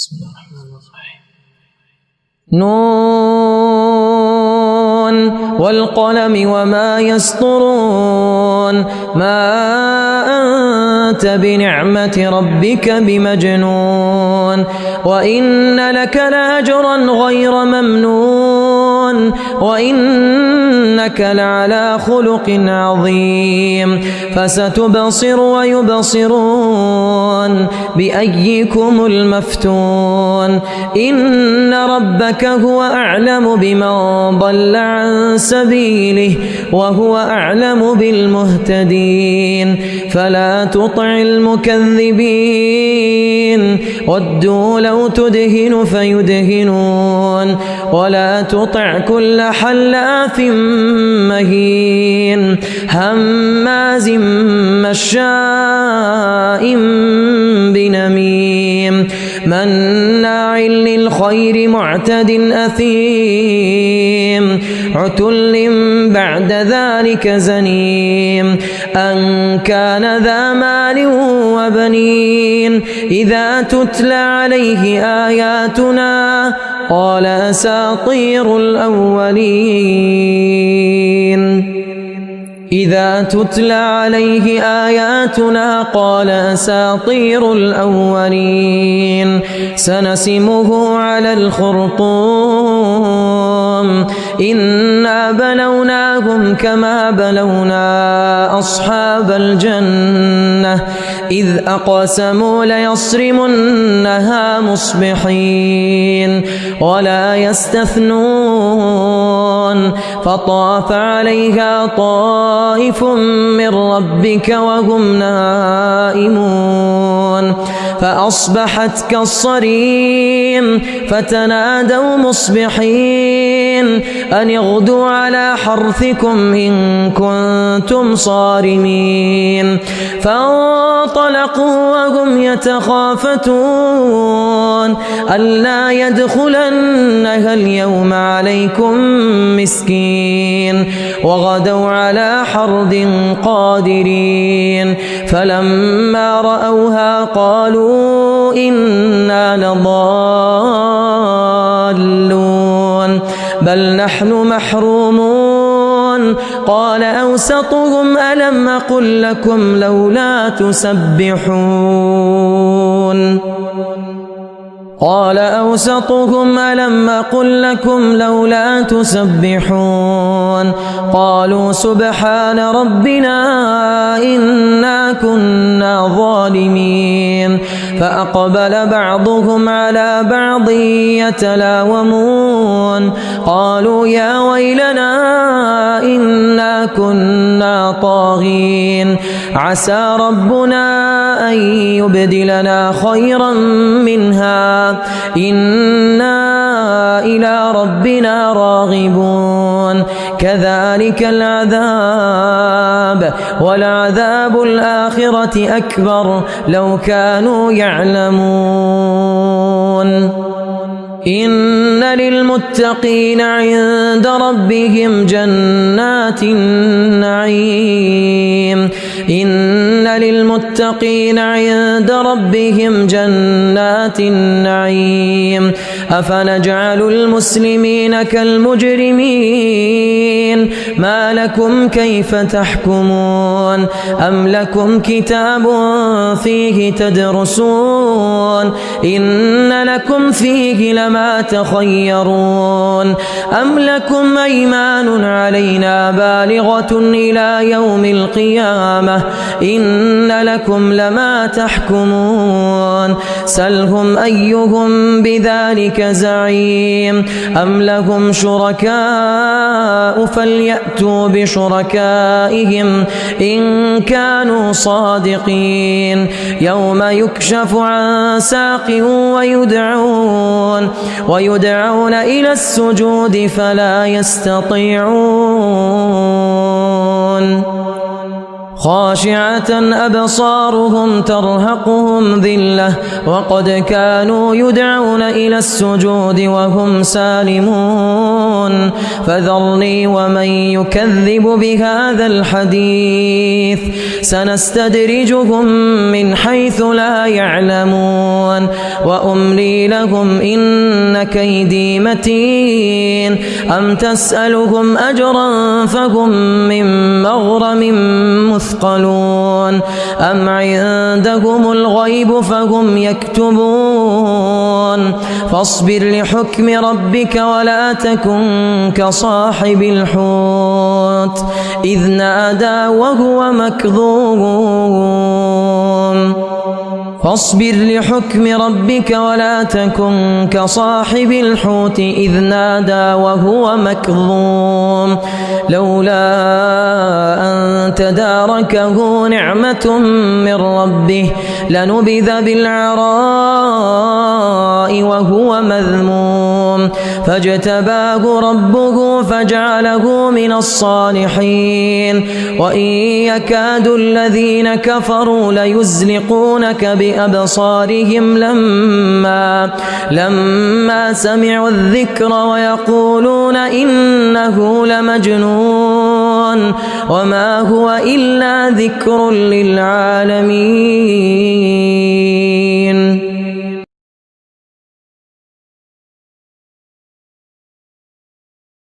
بسم الله الرحمن الرحيم. نون والقلم وما يسطرون ما أنت بنعمة ربك بمجنون وإن لك لأجرا غير ممنون وإنك لعلى خلق عظيم فستبصر ويبصرون بأيكم المفتون إن ربك هو أعلم بمن ضل عن سبيله وهو أعلم بالمهتدين فلا تطع المكذبين ودوا لو تدهن فيدهنون ولا تطع كل حلاف مهين هماز مشاء بنميم مناع للخير معتد أثيم عتل بعد ذلك زنيم أن كان ذا مال وبنين إذا تتلى عليه آياتنا قال أساطير الأولين إذا تتلى عليه آياتنا قال أساطير الأولين سنسمه على الخرطوم إنا بلوناهم كما بلونا أصحاب الجنة إذ أقسموا ليصرمنها مصبحين ولا يستثنون فطاف عليها طائف من ربك وهم نائمون فأصبحت كالصريم فتنادوا مصبحين أن اغدوا على حرثكم إن كنتم صارمين فانطلقوا وهم يتخافتون ألا يدخلنها اليوم عليكم مسكين وغدوا على حرد قادرين فلما رأوها قالوا إنا لضالون بل نحن محرومون قال أوسطهم ألم أقل لكم لولا تسبحون قال أوسطهم ألم أقل لكم لولا تسبحون قالوا سبحان ربنا إنا كنا ظالمين فأقبل بعضهم على بعض يتلاومون قالوا يا ويلنا إنا كنا طاغين عسى ربنا أن يبدلنا خيرا منها إنا إلى ربنا راغبون كذلك العذاب ولعذاب الآخرة أكبر لو كانوا يعلمون إن للمتقين عند ربهم جنات النعيم إن للمتقين عند ربهم جنات النعيم أفنجعل المسلمين كالمجرمين ما لكم كيف تحكمون أم لكم كتاب فيه تدرسون إن لكم فيه لما تخيرون أم لكم أيمان علينا بالغة إلى يوم القيامة إن لكم لما تحكمون سلهم أيهم بذلك زعيم أم لهم شركاء فليأتوا بشركائهم إن كانوا صادقين يوم يكشف عن ساق ويدعون إلى السجود فلا يستطيعون خاشعة أبصارهم ترهقهم ذلة وقد كانوا يدعون إلى السجود وهم سالمون فذرني ومن يكذب بهذا الحديث سنستدرجهم من حيث لا يعلمون وأملي لهم إن كيدي متين أم تسألهم أجرا فهم من مغرم مثقلون أم عندهم الغيب فهم يكتبون فاصبر لحكم ربك ولا تكن كصاحب الحوت إذ نادى وهو مكظوم فاصبر لحكم ربك ولا تكن كصاحب الحوت إذ نادى وهو مكظوم لولا أن تداركه نعمة من ربه لنبذ بالعراء وهو مذموم فاجتباه ربه فجعله من الصالحين وإن يكاد الذين كفروا ليزلقونك بأبصارهم لما سمعوا الذكر ويقولون إنه لمجنون وما هو إلا ذكر للعالمين.